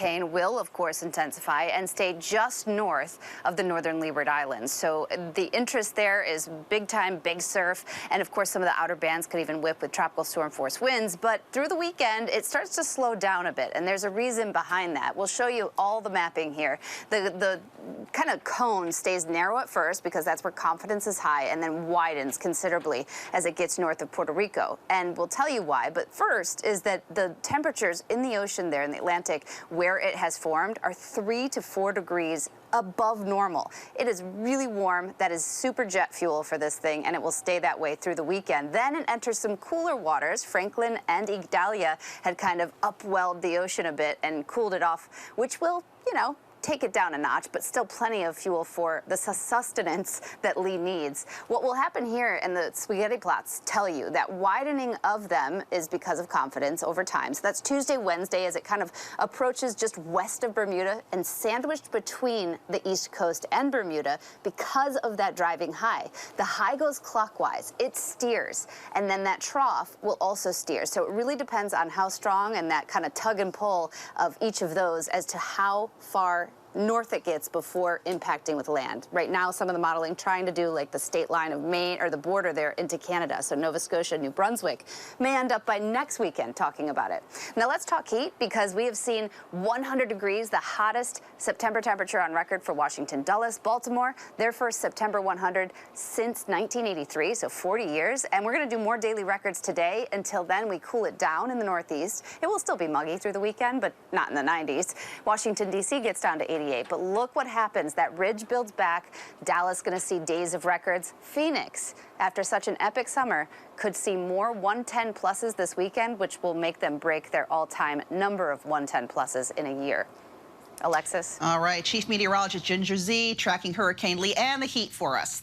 Hurricane will, of course, intensify and stay just north of the northern Leeward Islands. So the interest there is big time, big surf. And of course, some of the outer bands could even whip with tropical storm force winds. But through the weekend, it starts to slow down a bit. And there's a reason behind that. We'll show you all the mapping here. The kind of cone stays narrow at first because that's where confidence is high, and then widens considerably as it gets north of Puerto Rico. And we'll tell you why. But first is that the temperatures in the ocean there in the Atlantic where it has formed are 3 to 4 degrees above normal. It is really warm. That is super jet fuel for this thing, and it will stay that way through the weekend. Then it enters some cooler waters. Franklin and Idalia had kind of upwelled the ocean a bit and cooled it off, which will, take it down a notch, but still plenty of fuel for the sustenance that Lee needs. What will happen here, and the spaghetti plots tell you that widening of them is because of confidence over time. So that's Tuesday, Wednesday, as it kind of approaches just west of Bermuda and sandwiched between the East Coast and Bermuda because of that driving high. The high goes clockwise. It steers, and then that trough will also steer. So it really depends on how strong and that kind of tug and pull of each of those as to how far north it gets before impacting with land. Right now, some of the modeling trying to do like the state line of Maine or the border there into Canada. So Nova Scotia, New Brunswick may end up by next weekend talking about it. Now let's talk heat, because we have seen 100 degrees, the hottest September temperature on record for Washington, Dulles, Baltimore, their first September 100 since 1983, so 40 years. And we're going to do more daily records today. Until then, we cool it down in the Northeast. It will still be muggy through the weekend, but not in the 90s. Washington, D.C. gets down to 88. But look what happens. That ridge builds back. Dallas going to see days of records. Phoenix, after such an epic summer, could see more 110 pluses this weekend, which will make them break their all-time number of 110 pluses in a year. Alexis? All right. Chief Meteorologist Ginger Z tracking Hurricane Lee and the heat for us.